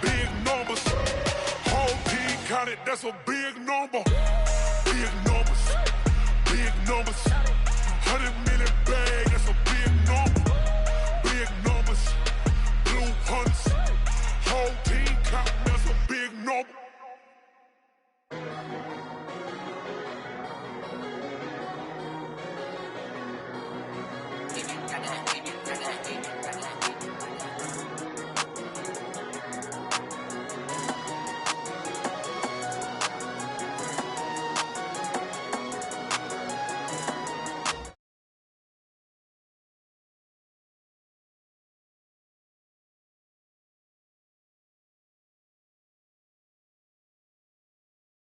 big numbers. Whole team counted, that's a big number. Big numbers, big numbers. 100 million bag, that's a big number. Big numbers, blue hunts. Whole team counting, that's a big number.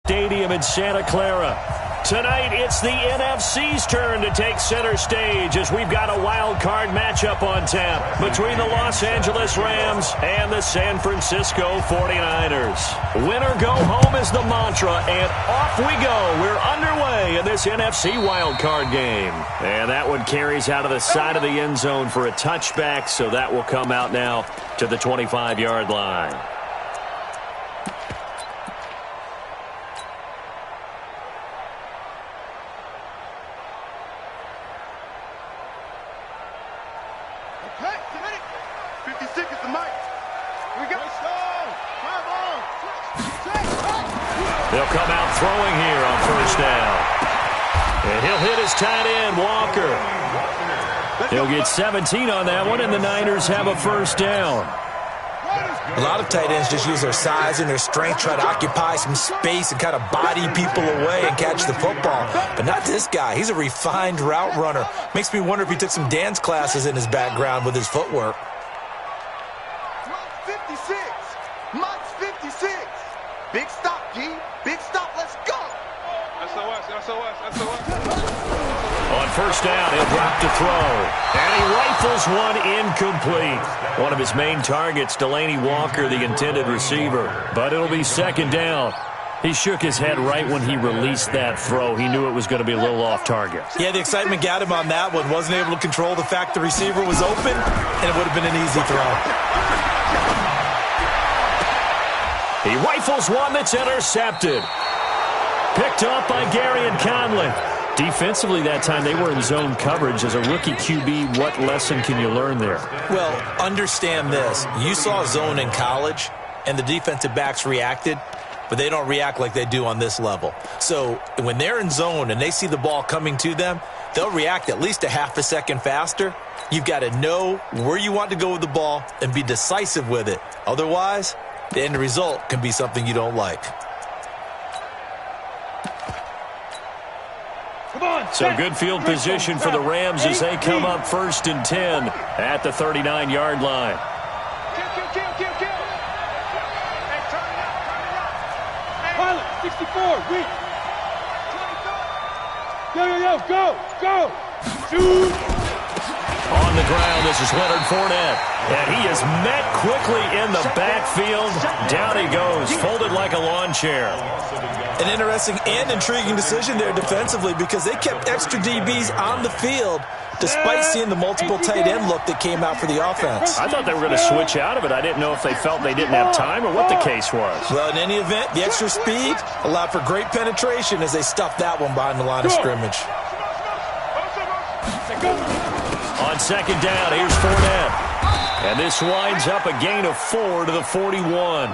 Stadium in Santa Clara. Tonight, it's the NFC's turn to take center stage as we've got a wild card matchup on tap between the Los Angeles Rams and the San Francisco 49ers. Win or go home is the mantra, and off we go. We're underway in this NFC wild card game. And that one carries out of the side of the end zone for a touchback, so that will come out now to the 25-yard line. They'll come out throwing here on first down. And he'll hit his tight end, Walker. He'll get 17 on that one, and the Niners have a first down. A lot of tight ends just use their size and their strength, try to occupy some space and kind of body people away and catch the football. But not this guy. He's a refined route runner. Makes me wonder if he took some dance classes in his background with his footwork. 56. Mike's 56. Big stop, G. Big stop. Let's go. On first down, he'll drop to throw. And he rifles one incomplete. One of his main targets, Delanie Walker, the intended receiver. But it'll be second down. He shook his head right when he released that throw. He knew it was going to be a little off target. Yeah, the excitement got him on that one. Wasn't able to control the fact the receiver was open, and it would have been an easy throw. He rifles one that's intercepted. Picked up by Gary and Conley. Defensively that time, they were in zone coverage. As a rookie QB, what lesson can you learn there? Well, understand this. You saw zone in college, and the defensive backs reacted, but they don't react like they do on this level. So when they're in zone and they see the ball coming to them, they'll react at least a half a second faster. You've got to know where you want to go with the ball and be decisive with it. Otherwise, the end result can be something you don't like. So good field position for the Rams as they come up 1st and 10 at the 39-yard line. Pilot, 64, weak. Go. Shoot. On the ground, this is Leonard Fournette. And he is met quickly in the backfield. Down he goes, folded like a lawn chair. An interesting and intriguing decision there defensively because they kept extra DBs on the field despite seeing the multiple tight end look that came out for the offense. I thought they were going to switch out of it. I didn't know if they felt they didn't have time or what the case was. Well, in any event, the extra speed allowed for great penetration as they stuffed that one behind the line of scrimmage. On second down, here's Fournette. And this winds up a gain of 4 to the 41.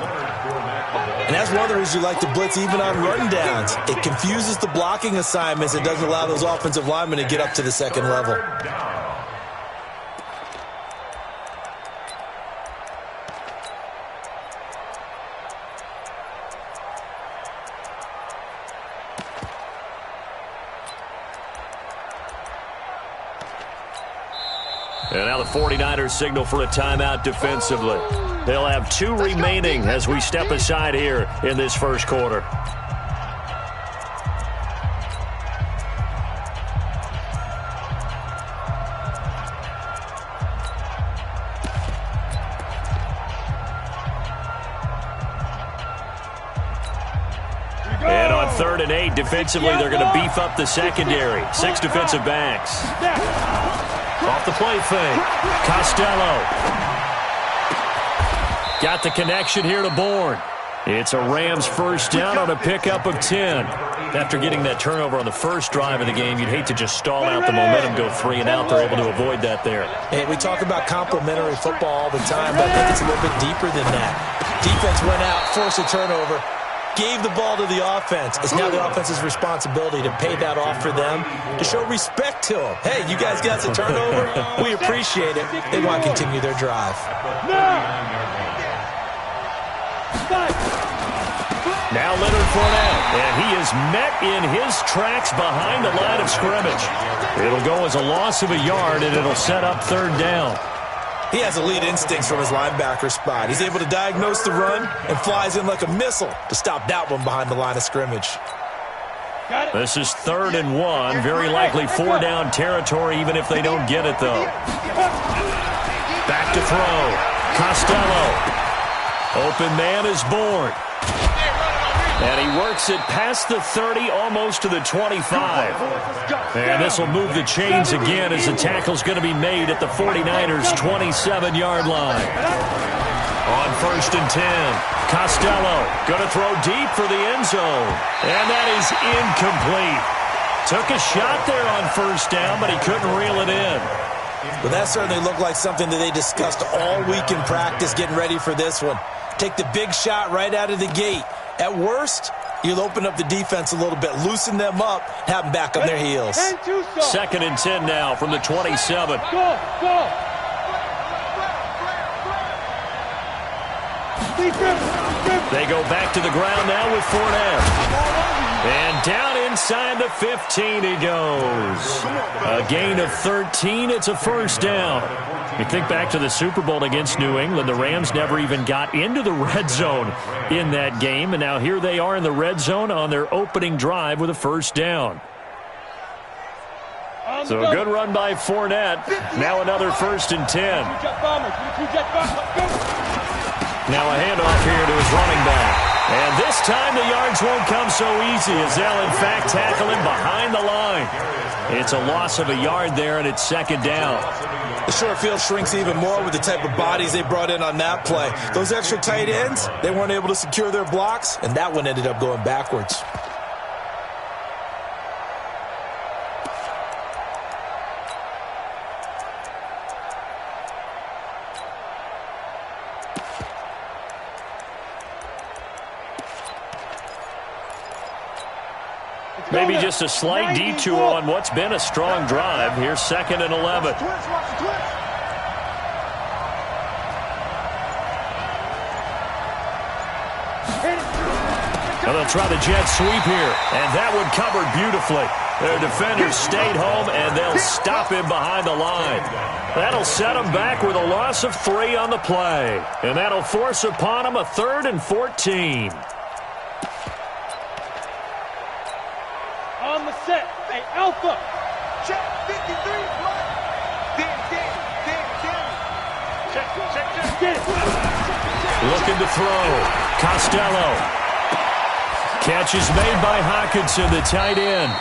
And that's one of the reasons you like to blitz even on run downs. It confuses the blocking assignments. It doesn't allow those offensive linemen to get up to the second level. And now the 49ers signal for a timeout defensively. They'll have 2 remaining as we step aside here in this first quarter. And on 3rd and 8, defensively, they're going to beef up the secondary. 6 defensive backs. Off the play fake. Costello. Got the connection here to Bourne. It's a Rams first down on a pickup of 10. After getting that turnover on the first drive of the game, you'd hate to just stall out the momentum, go 3 and out. They're able to avoid that there. Hey, we talk about complementary football all the time, but I think it's a little bit deeper than that. Defense went out, forced a turnover, gave the ball to the offense. It's now the offense's responsibility to pay that off for them, to show respect to them. Hey, you guys got the turnover? We appreciate it. They want to continue their drive. Now Leonard Fournette, and he is met in his tracks behind the line of scrimmage. It'll go as a loss of a yard, and it'll set up third down. He has elite instincts from his linebacker spot. He's able to diagnose the run and flies in like a missile to stop that one behind the line of scrimmage. This is 3rd and 1. Very likely 4-down territory, even if they don't get it, though. Back to throw. Costello. Open man is Bourne. And he works it past the 30, almost to the 25. And this will move the chains again as the tackle's going to be made at the 49ers' 27-yard line. On 1st and 10, Costello going to throw deep for the end zone. And that is incomplete. Took a shot there on 1st down, but he couldn't reel it in. Well, that certainly looked like something that they discussed all week in practice getting ready for this one. Take the big shot right out of the gate. At worst, you'll open up the defense a little bit, loosen them up, have them back on their heels. 2nd and 10 now from the 27. Go! They go back to the ground now with Fournette. And down inside the 15 he goes. A gain of 13. It's a first down. You think back to the Super Bowl against New England. The Rams never even got into the red zone in that game. And now here they are in the red zone on their opening drive with a first down. So a good run by Fournette. Now another 1st and 10. Now a handoff here to his running back. And this time the yards won't come so easy as they'll in fact tackle him behind the line. It's a loss of a yard there, and it's 2nd down. The short field shrinks even more with the type of bodies they brought in on that play. Those extra tight ends, they weren't able to secure their blocks, and that one ended up going backwards. Maybe just a slight detour on what's been a strong drive. Here's 2nd and 11. And they'll try the jet sweep here. And that one covered beautifully. Their defenders stayed home, and they'll stop him behind the line. That'll set him back with a loss of 3 on the play. And that'll force upon him a 3rd and 14. On the set, hey, Alpha. Check 53, blood. Get it. Looking to throw. Costello. Catch is made by Hockenson, the tight end.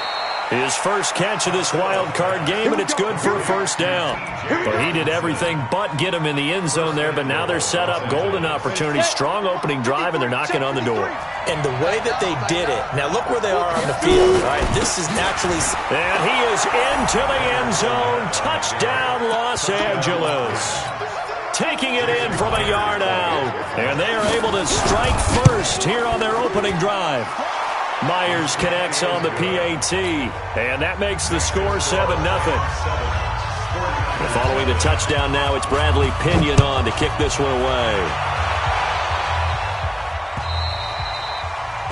His first catch of this wild card game, and it's good for a first down. Well, he did everything but get him in the end zone there, but now they're set up. Golden opportunity, strong opening drive, and they're knocking on the door. And the way that they did it, now look where they are on the field, right? This is naturally... And he is into the end zone. Touchdown, Los Angeles. Taking it in from a yard out. And they are able to strike first here on their opening drive. Myers connects on the PAT, and that makes the score 7-0. Following the touchdown now, it's Bradley Pinion on to kick this one away.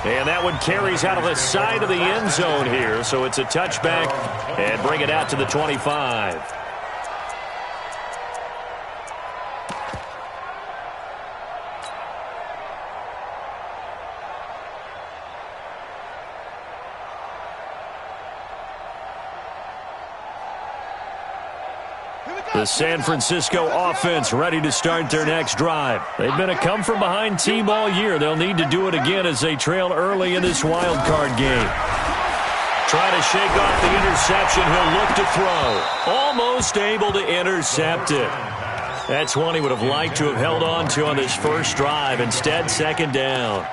And that one carries out of the side of the end zone here, so it's a touchback and bring it out to the 25. The San Francisco offense ready to start their next drive. They've been a come-from-behind team all year. They'll need to do it again as they trail early in this wild card game. Try to shake off the interception. He'll look to throw. Almost able to intercept it. That's one he would have liked to have held on to on this first drive. Instead, second down.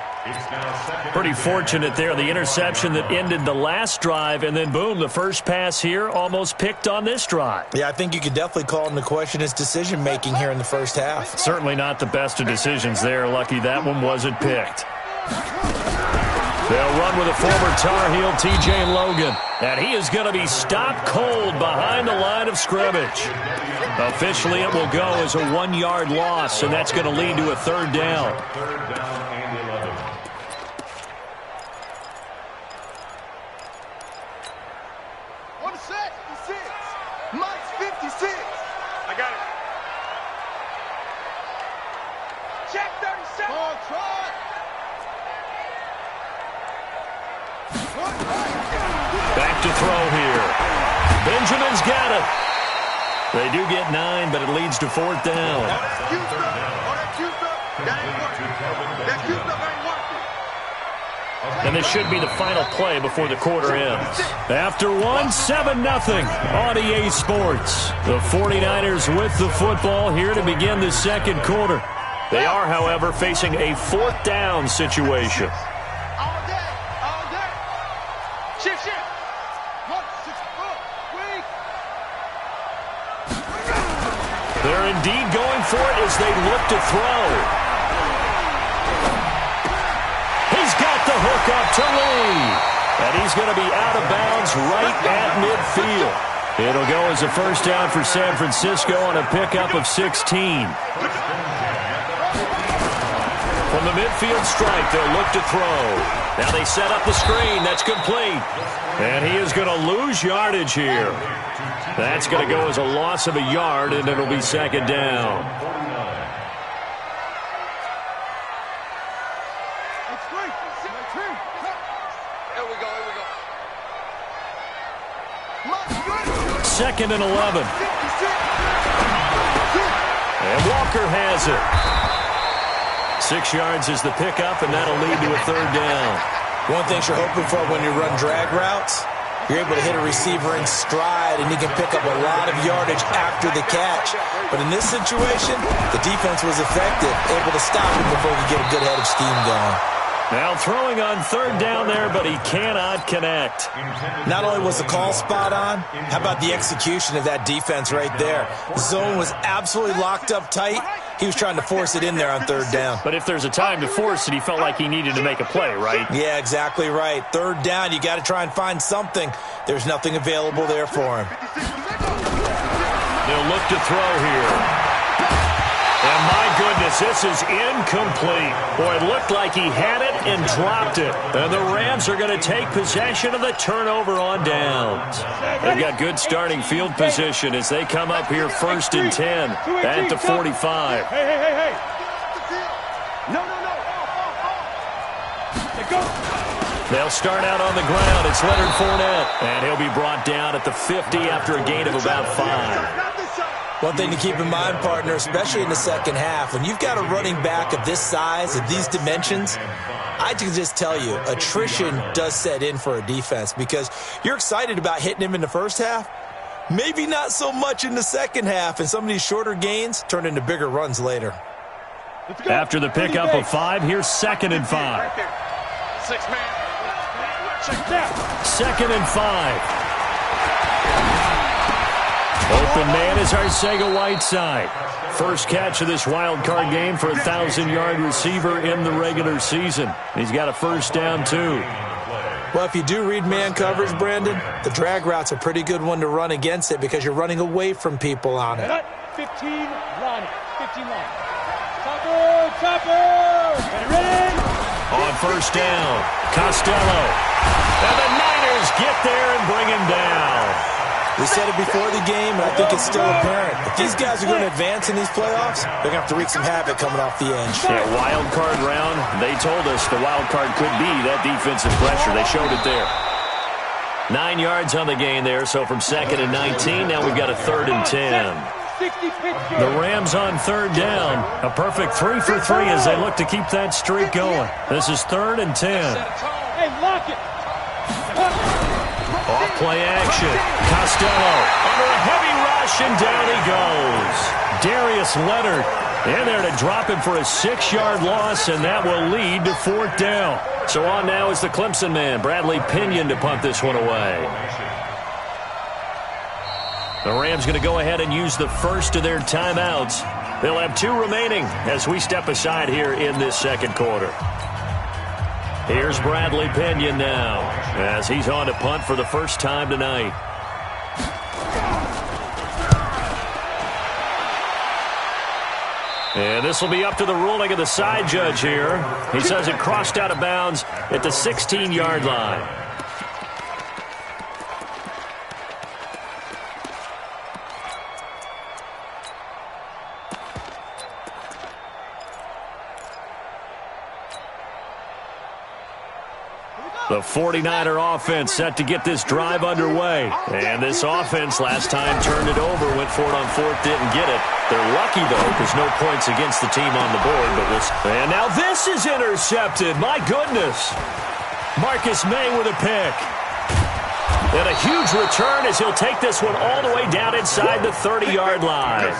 Pretty fortunate there. The interception that ended the last drive, and then, boom, the first pass here almost picked on this drive. Yeah, I think you could definitely call into question his decision-making here in the first half. Certainly not the best of decisions there. Lucky that one wasn't picked. They'll run with a former Tar Heel, T.J. Logan. And he is going to be stopped cold behind the line of scrimmage. Officially, it will go as a 1-yard loss, and that's going to lead to a third down. Mike's 56. I got it. Check 37. On try. Back to throw here. Benjamin's got it. They do get 9, but it leads to fourth down. That ain't working. That Q stuff ain't working. And this should be the final play before the quarter ends. After one, 7-0 on EA Sports. The 49ers with the football here to begin the second quarter. They are, however, facing a fourth down situation. All day. All day. Shift, shift. 1, 6, 4, 3. They're indeed going for it as they look to throw. He's got the hook up to Lee. And he's going to be out of bounds right at midfield. It'll go as a first down for San Francisco on a pickup of 16. From the midfield strike, they'll look to throw. Now they set up the screen. That's complete. And he is going to lose yardage here. That's going to go as a loss of a yard, and it'll be second down. Second and 11. And Walker has it. 6 yards is the pickup, and that'll lead to a third down. One thing you're hoping for when you run drag routes, you're able to hit a receiver in stride, and he can pick up a lot of yardage after the catch. But in this situation, the defense was effective, able to stop him before he could get a good head of steam going. Now throwing on third down there, but he cannot connect. Not only was the call spot on, how about the execution of that defense right there? The zone was absolutely locked up tight. He was trying to force it in there on third down. But if there's a time to force it, he felt like he needed to make a play, right? Yeah, exactly right. Third down, you got to try and find something. There's nothing available there for him. They'll look to throw here. And my goodness, this is incomplete. Boy, it looked like he had it and dropped it. And the Rams are going to take possession of the turnover on downs. They've got good starting field position as they come up here first and 10 at the 45. Hey. No. Go. They'll start out on the ground. It's Leonard Fournette. And he'll be brought down at the 50 after a gain of about 5. One thing to keep in mind, partner, especially in the second half, when you've got a running back of this size, of these dimensions, I can just tell you, attrition does set in for a defense because you're excited about hitting him in the first half, maybe not so much in the second half, and some of these shorter gains turn into bigger runs later. After the pickup of 5, here's second and 5. 6 man. Check that. Second and 5. Open man is Arcega-Whiteside. First catch of this wild card game for a 1,000-yard receiver in the regular season. He's got a first down, too. Well, if you do read man coverage, Brandon, the drag route's a pretty good one to run against it because you're running away from people on it. 15 line. Chopper. Ready? On first down, Costello. And the Niners get there and bring him down. We said it before the game, and I think it's still apparent. If these guys are going to advance in these playoffs, they're going to have to wreak some havoc coming off the edge. Yeah, wild card round, they told us the wild card could be that defensive pressure. They showed it there. 9 yards on the gain there, so from second and 19, now we've got a third and 10. The Rams on third down. A perfect 3 for 3 as they look to keep that streak going. This is third and 10. Hey, lock it. Off play action. Costello under a heavy rush, and down he goes. Darius Leonard in there to drop him for a 6-yard loss, and that will lead to 4th down. So on now is the Clemson man, Bradley Pinion, to punt this one away. The Rams going to go ahead and use the first of their timeouts. They'll have 2 remaining as we step aside here in this second quarter. Here's Bradley Pinion now as he's on to punt for the first time tonight. And this will be up to the ruling of the side judge here. He says it crossed out of bounds at the 16-yard line. The 49er offense set to get this drive underway. And this offense last time turned it over, went for it on 4th, didn't get it. They're lucky, though, because no points against the team on the board. And now this is intercepted. My goodness. Marcus May with a pick. And a huge return as he'll take this one all the way down inside the 30-yard line.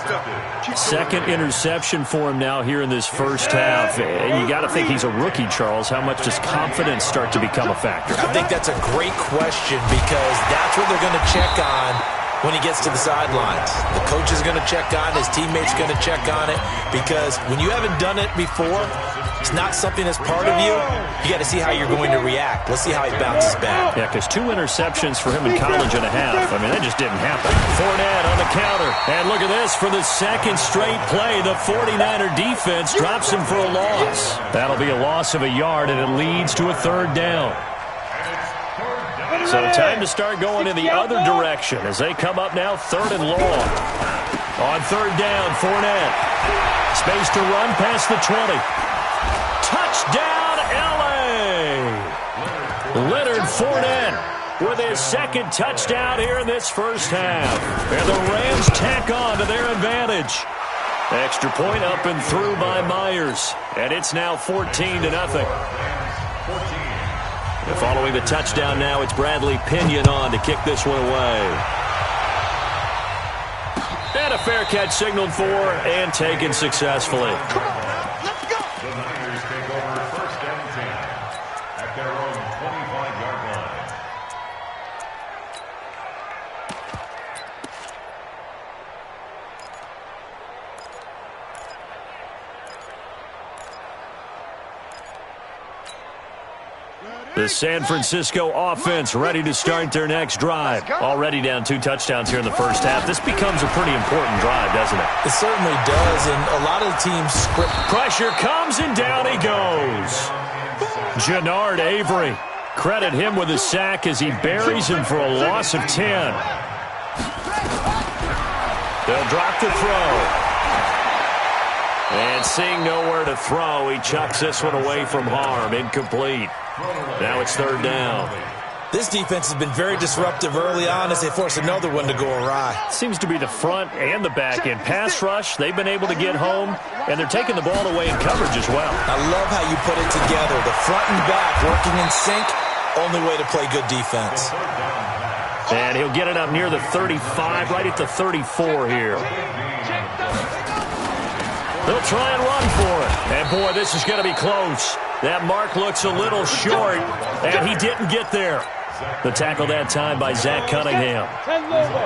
Second interception for him now here in this first half. And you got to think he's a rookie, Charles. How much does confidence start to become a factor? I think that's a great question because that's what they're going to check on when he gets to the sidelines. The coach is going to check on, his teammates going to check on it, because when you haven't done it before, it's not something that's part of you. You got to see how you're going to react. Let's see how he bounces back. Yeah, because 2 interceptions for him in college and a half. I mean, that just didn't happen. Fournette on the counter. And look at this. For the second straight play, the 49er defense drops him for a loss. That'll be a loss of a yard, and it leads to a 3rd down. So time to start going in the other direction as they come up now 3rd and long. On 3rd down, Fournette. Space to run past the 20. Touchdown, L.A. Leonard Fournette with his second touchdown here in this first half. And the Rams tack on to their advantage. Extra point up and through by Myers. And it's now 14-0. Following the touchdown now, it's Bradley Pinion on to kick this one away. And a fair catch signaled for and taken successfully. Come on now, let's go. The Niners take over 1st and 10 at their own 25-yard line. The San Francisco offense ready to start their next drive. Already down 2 touchdowns here in the first half. This becomes a pretty important drive, doesn't it? It certainly does, and a lot of the teams script. Pressure comes, and down he goes. Jannard Avery. Credit him with a sack as he buries him for a loss of 10. They'll drop the throw. And seeing nowhere to throw, he chucks this one away from harm. Incomplete. Now it's 3rd down. This defense has been very disruptive early on as they force another one to go awry. Seems to be the front and the back end. Pass rush, they've been able to get home, and they're taking the ball away in coverage as well. I love how you put it together. The front and back working in sync, only way to play good defense. And he'll get it up near the 35, right at the 34 here. They'll try and run for it. And, boy, this is going to be close. That mark looks a little short, and he didn't get there. The tackle that time by Zach Cunningham.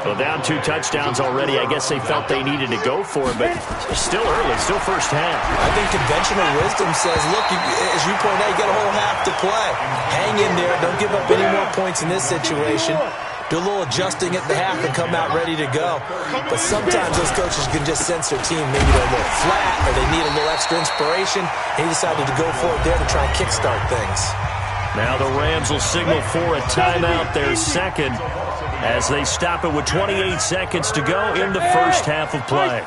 So down 2 touchdowns already. I guess they felt they needed to go for it, but still early, still first half. I think conventional wisdom says, look, as you point out, you got a whole half to play. Hang in there. Don't give up any more points in this situation. Do a little adjusting at the half and come out ready to go. But sometimes those coaches can just sense their team. Maybe they're a little flat or they need a little extra inspiration. And he decided to go for it there to try and kickstart things. Now the Rams will signal for a timeout, their second, as they stop it with 28 seconds to go in the first half of play.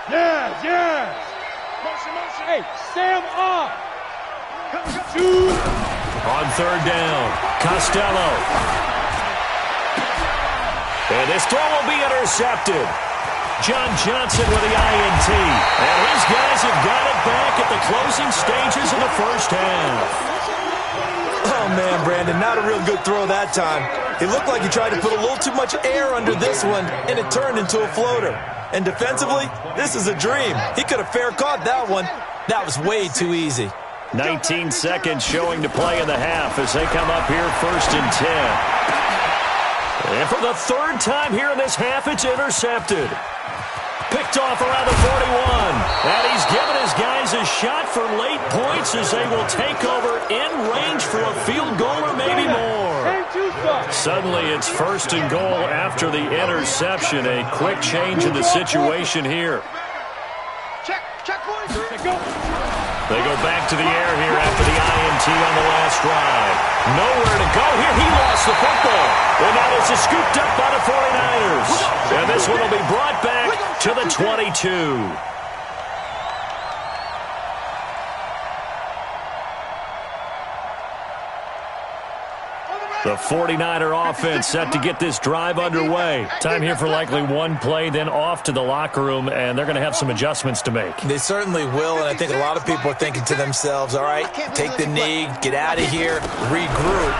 Yes. Hey, Sam off. On 3rd down, Costello. And this throw will be intercepted. John Johnson with the INT. And his guys have got it back at the closing stages of the first half. Oh, man, Brandon, not a real good throw that time. It looked like he tried to put a little too much air under this one, and it turned into a floater. And defensively, this is a dream. He could have fair caught that one. That was way too easy. 19 seconds showing to play in the half as they come up here 1st and 10. And for the 3rd time here in this half, it's intercepted. Picked off around the 41. And he's given his guys a shot for late points as they will take over in range for a field goal or maybe more. Suddenly it's 1st and goal after the interception. A quick change in the situation here. They go back to the air here after the INT on the last drive. Nowhere to go here. He lost the football. And now this is scooped up by the 49ers. And this one will be brought back to the 22. The 49er offense set to get this drive underway. Time here for likely one play, then off to the locker room, and they're going to have some adjustments to make. They certainly will, and I think a lot of people are thinking to themselves, all right, take the knee, get out of here, regroup.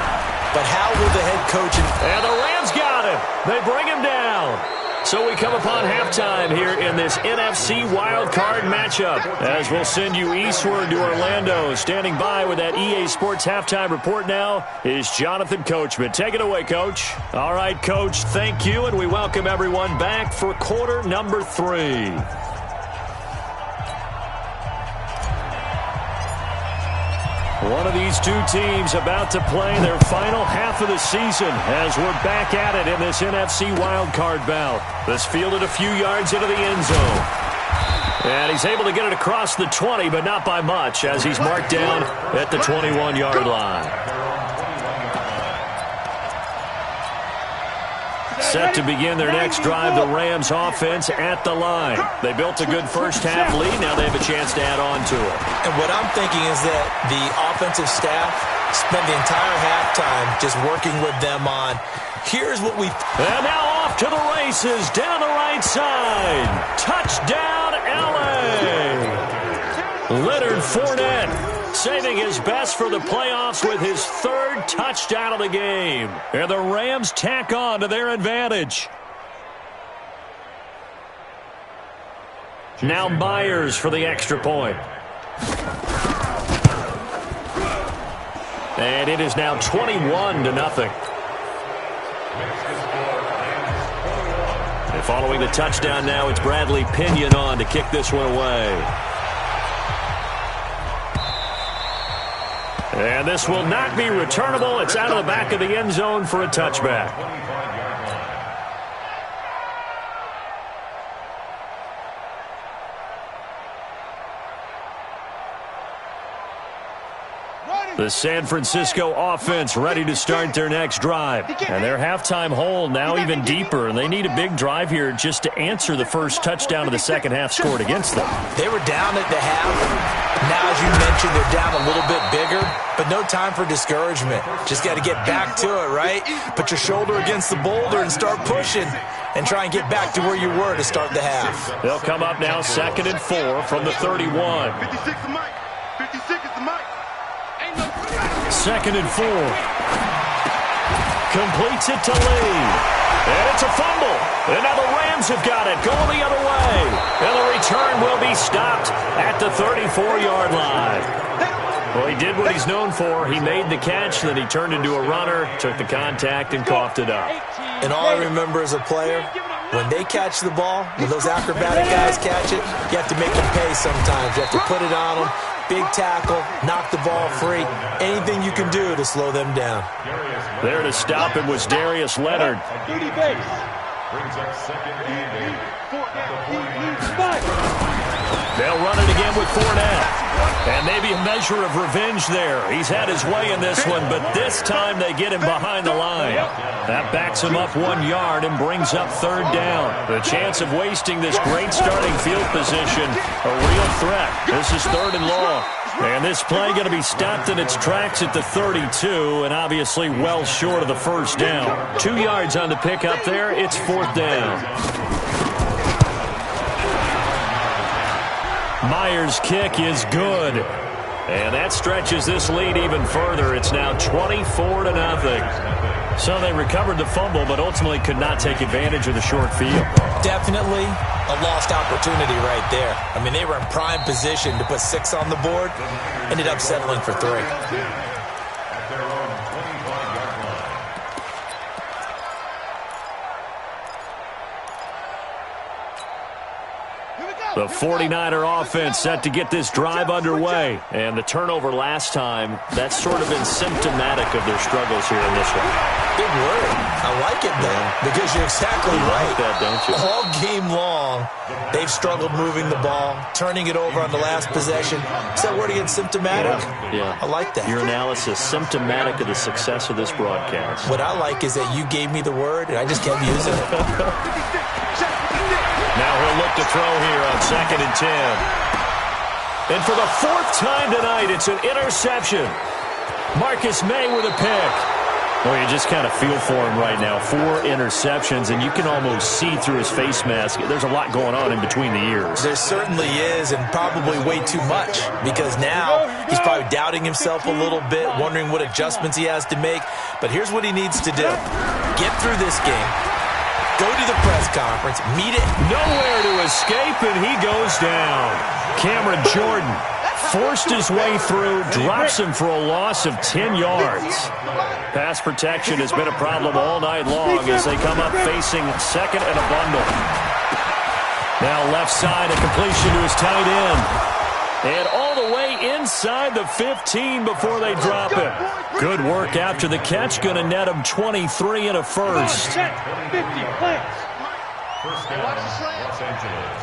But how will the head coach... And the Rams got him. They bring him down. So we come upon halftime here in this NFC wildcard matchup as we'll send you eastward to Orlando. Standing by with that EA Sports halftime report now is Jonathan Coachman. Take it away, Coach. All right, Coach, thank you, and we welcome everyone back for quarter number 3. One of these two teams about to play their final half of the season as we're back at it in this NFC wildcard bout. This fielded a few yards into the end zone. And he's able to get it across the 20, but not by much as he's marked down at the 21-yard line. Set to begin their next drive, the Rams offense at the line. They built a good first half lead. Now they have a chance to add on to it. And what I'm thinking is that the offensive staff spent the entire halftime just working with them on, here's what we... And now off to the races down the right side. Touchdown, L.A. Leonard Fournette saving his best for the playoffs with his 3rd touchdown of the game. And the Rams tack on to their advantage. Now Myers for the extra point. And it is now 21-0. And following the touchdown now, it's Bradley Pinion on to kick this one away. And this will not be returnable. It's out of the back of the end zone for a touchback. The San Francisco offense ready to start their next drive. And their halftime hole now even deeper. And they need a big drive here just to answer the first touchdown of the second half scored against them. They were down at the half. Now, as you mentioned, they're down a little bit bigger, but no time for discouragement. Just got to get back to it, right? Put your shoulder against the boulder and start pushing and try and get back to where you were to start the half. They'll come up now 2nd and 4 from the 31. 56 is Mike. 56 is the Mike. 2nd and 4. Completes it to Lee. And it's a fumble. And now the Rams have got it. Going the other way. And the return will be stopped at the 34-yard line. Well, he did what he's known for. He made the catch, then he turned into a runner, took the contact, and coughed it up. And all I remember as a player, when they catch the ball, when those acrobatic guys catch it, you have to make them pay sometimes. You have to put it on them. Big tackle, knock the ball free. Anything you can do to slow them down. There to stop him was Darius Leonard. Brings up 2nd and 8. They'll run it again with Fournette. And maybe a measure of revenge there. He's had his way in this one, but this time they get him behind the line. That backs him up 1 yard and brings up 3rd down. The chance of wasting this great starting field position, a real threat. This is 3rd and long. And this play going to be stopped in its tracks at the 32, and obviously well short of the first down. 2 yards on the pickup there. It's 4th down. Myers' kick is good. And that stretches this lead even further. It's now 24-0. So they recovered the fumble, but ultimately could not take advantage of the short field. Definitely a lost opportunity right there. I mean, they were in prime position to put 6 on the board, ended up settling for 3. At their own 25-yard line. The 49er offense set to get this drive underway. And the turnover last time, that's sort of been symptomatic of their struggles here in this one. Big word. I like it, though, because you're exactly You right. like that, don't you? All game long, they've struggled moving the ball, turning it over on the last possession. Is that word again, symptomatic? Yeah. I like that. Your analysis, symptomatic of the success of this broadcast. What I like is that you gave me the word, and I just kept using it. Now he'll look to throw here on 2nd and 10. And for the 4th time tonight, it's an interception. Marcus May with a pick. Well, you just kind of feel for him right now. 4 interceptions, and you can almost see through his face mask. There's a lot going on in between the ears. There certainly is, and probably way too much, because now he's probably doubting himself a little bit, wondering what adjustments he has to make. But here's what he needs to do. Get through this game. Go to the press conference, meet it. Nowhere to escape, and he goes down. Cameron Jordan forced his way through, drops him for a loss of 10 yards. Pass protection has been a problem all night long as they come up facing 2nd and a bundle. Now left side, a completion to his tight end. And all the way inside the 15 before they drop it. Good work after the catch. Going to net him 23 and a first. 50 plants. First down, Los Angeles.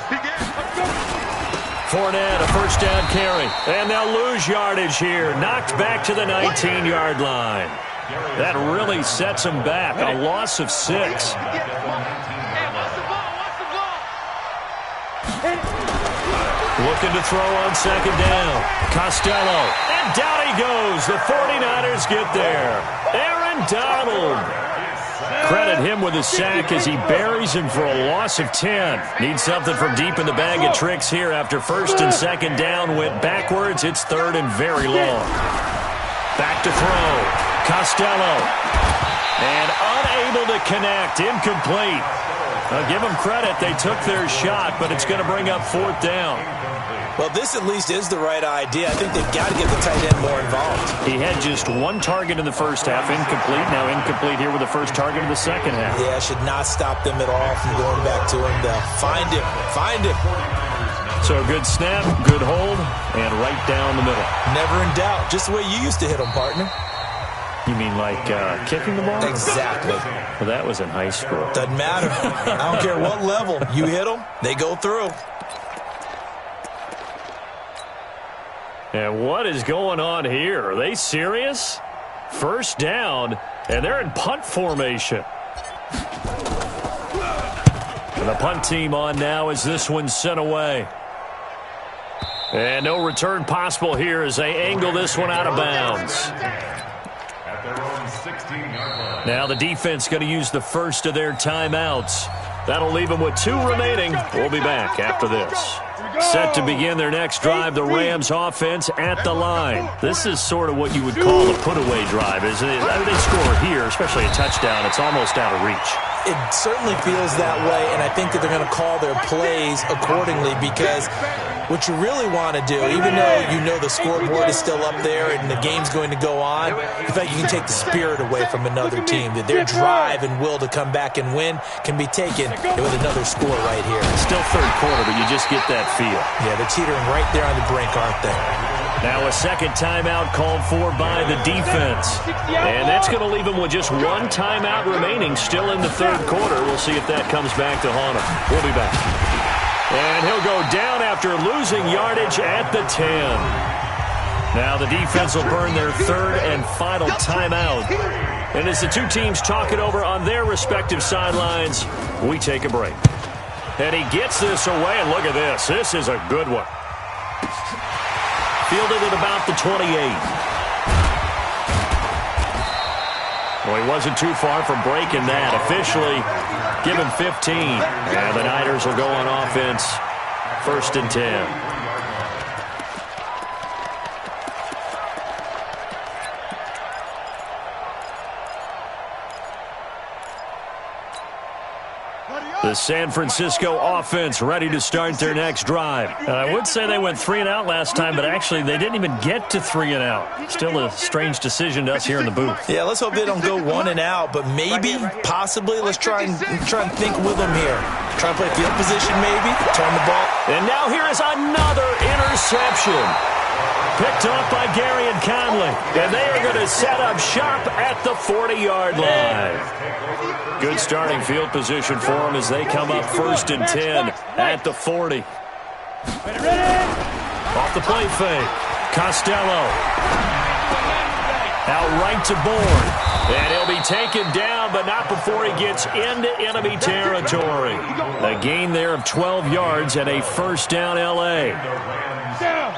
Fournette, a first down carry. And they'll lose yardage here. Knocked back to the 19-yard line. That really sets them back. A loss of 6. Looking to throw on 2nd down. Costello. And down he goes. The 49ers get there. Aaron Donald. Credit him with a sack as he buries him for a loss of 10. Needs something from deep in the bag of tricks here after 1st and 2nd down. Went backwards. It's 3rd and very long. Back to throw. Costello. And unable to connect. Incomplete. I'll give them credit. They took their shot, but it's going to bring up 4th down. Well, this at least is the right idea. I think they've got to get the tight end more involved. He had just 1 target in the first half, incomplete. Now incomplete here with the first target in the second half. Yeah, should not stop them at all from going back to him. They'll find him. Find him. So good snap, good hold, and right down the middle. Never in doubt. Just the way you used to hit them, partner. You mean like kicking the ball? Exactly. Well, that was in high school. Doesn't matter. I don't care what level. You hit them, they go through. And what is going on here? Are they serious? First down, and they're in punt formation. And the punt team on now as this one's sent away. And no return possible here as they angle this one out of bounds. At their own 16-yard line. Now the defense going to use the first of their timeouts. That'll leave them with 2 remaining. We'll be back after this. Set to begin their next drive, the Rams offense at the line. This is sort of what you would call a put-away drive, isn't it? I mean, they score here, especially a touchdown. It's almost out of reach. It certainly feels that way, and I think that they're going to call their plays accordingly because what you really want to do, even though you know the scoreboard is still up there and the game's going to go on, in fact, you can take the spirit away from another team, that their drive and will to come back and win can be taken with another score right here. Still third quarter, but you just get that feel. Yeah, they're teetering right there on the brink, aren't they? Now a second timeout called for by the defense. And that's going to leave them with just 1 timeout remaining still in the third quarter. We'll see if that comes back to haunt them. We'll be back. And he'll go down after losing yardage at the 10. Now the defense will burn their third and final timeout. And as the two teams talk it over on their respective sidelines, we take a break. And he gets this away, and look at this. This is a good one. Fielded at about the 28. Well, he wasn't too far from breaking that. Officially, give him 15. And the Niners will go on offense. 1st and 10. The San Francisco offense ready to start their next drive. I would say they went 3 and out last time, but actually they didn't even get to 3 and out. Still a strange decision to us here in the booth. Yeah, let's hope they don't go 1 and out, but maybe, possibly, let's try and think with them here. Try and play field position maybe, turn the ball. And now here is another interception. Picked off by Gary and Conley. And they are going to set up shop at the 40-yard line. Good starting field position for them as they come up 1st and 10 at the 40. Off the play fake. Costello. Out right to Bourne. And he'll be taken down, but not before he gets into enemy territory. A gain there of 12 yards and a first down L.A.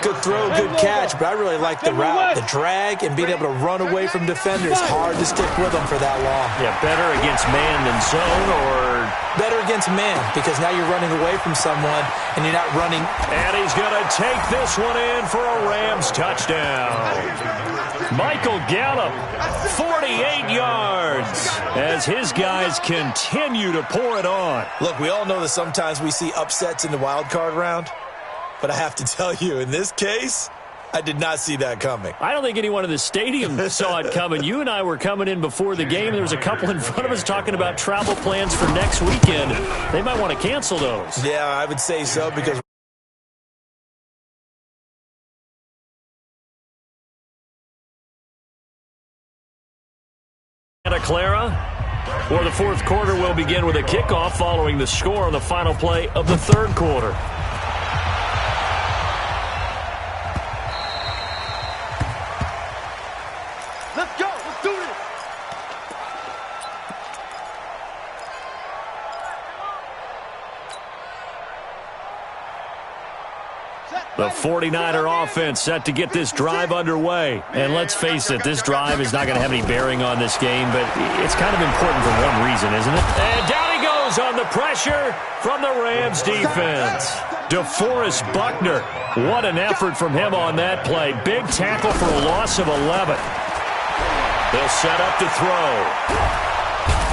Good throw, good catch, but I really like the route. The drag and being able to run away from defenders. Hard to stick with them for that long. Yeah, better against man than zone, or better against man, because now you're running away from someone and you're not running. And he's going to take this one in for a Rams touchdown. Michael Gallup, 48 yards, as his guys continue to pour it on. Look, we all know that sometimes we see upsets in the wild card round. But I have to tell you, in this case, I did not see that coming. I don't think anyone in the stadium saw it coming. You and I were coming in before the game. There was a couple in front of us talking about travel plans for next weekend. They might want to cancel those. Yeah, I would say so, because Santa Clara, or the fourth quarter will begin with a kickoff following the score on the final play of the third quarter. Let's go. Let's do this. The 49er offense set to get this drive underway. And let's face it, this drive is not going to have any bearing on this game, but it's kind of important for one reason, isn't it? And down he goes on the pressure from the Rams defense. DeForest Buckner. What an effort from him on that play. Big tackle for a loss of 11. They'll set up to throw.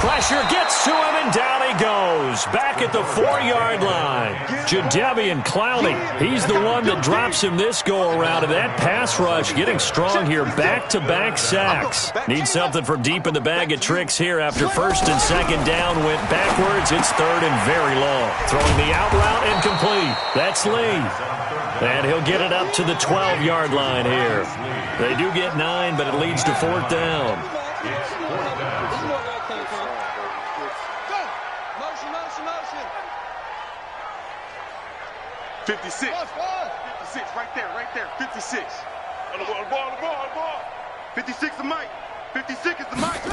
Pressure gets to him, and down he goes. Back at the 4-yard line. Jadeveon Clowney, he's the one that drops him this go-around. And that pass rush getting strong here. Back-to-back sacks. Need something from deep in the bag of tricks here after 1st and 2nd down. Went backwards. It's 3rd and very long. Throwing the out route incomplete. That's Lee. And he'll get it up to the 12-yard line here. They do get 9, but it leads to 4th down. Motion, motion, motion. 56. 56, right there. 56. On the ball. 56 the mic. 56 is the mic.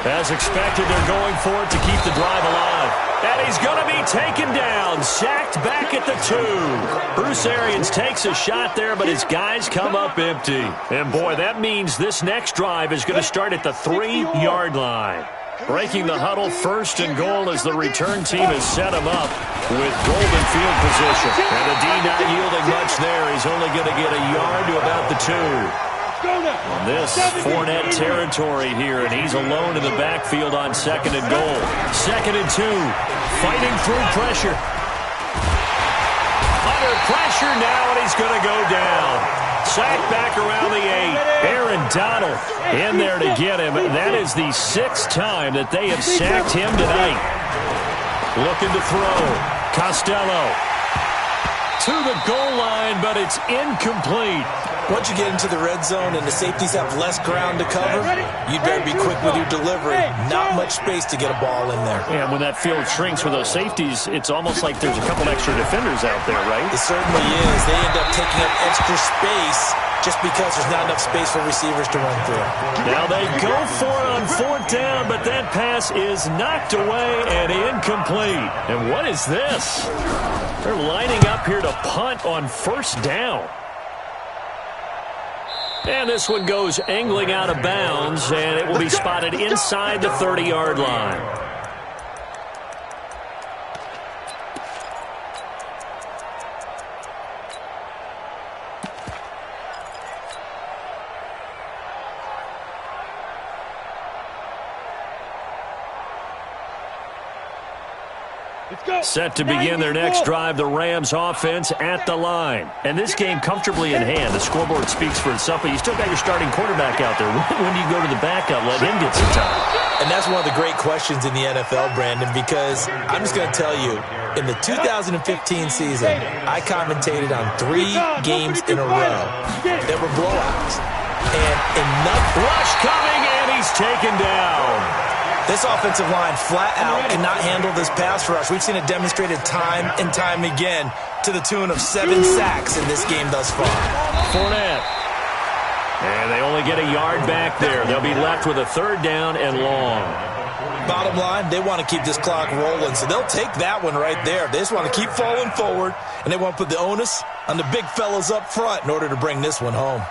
As expected, they're going for it to keep the drive alive. And he's going to be taken down, sacked back at the 2. Bruce Arians takes a shot there, but his guys come up empty. And, boy, that means this next drive is going to start at the 3-yard line. Breaking the huddle, 1st and goal as the return team has set him up with golden field position. And the D not yielding much there. He's only going to get a yard to about the 2. This Fournette territory here, and he's alone in the backfield on 2nd and goal. 2nd and 2, fighting through pressure. Under pressure now, and he's going to go down. Sacked back around the 8. Aaron Donald in there to get him. That is the 6th time that they have sacked him tonight. Looking to throw. Costello to the goal line, but it's incomplete. Once you get into the red zone and the safeties have less ground to cover, you'd better be quick with your delivery. Not much space to get a ball in there. And when that field shrinks with those safeties, it's almost like there's a couple extra defenders out there, right? It certainly is. They end up taking up extra space just because there's not enough space for receivers to run through. Now they go for it on 4th down, but that pass is knocked away and incomplete. And what is this? They're lining up here to punt on 1st down. And this one goes angling out of bounds, and it will be spotted inside the 30-yard line. Set to begin their next drive, the Rams offense at the line. And this game comfortably in hand. The scoreboard speaks for itself, but you still got your starting quarterback out there. When do you go to the backup, let him get some time? And that's one of the great questions in the NFL, Brandon, because I'm just going to tell you, in the 2015 season, I commentated on 3 games in a row that were blowouts. And enough rush coming, and he's taken down. This offensive line flat out cannot handle this pass rush. We've seen it demonstrated time and time again to the tune of 7 sacks in this game thus far. Fournette. And they only get a yard back there. They'll be left with a 3rd down and long. Bottom line, they want to keep this clock rolling, so they'll take that one right there. They just want to keep falling forward, and they want to put the onus on the big fellas up front in order to bring this one home.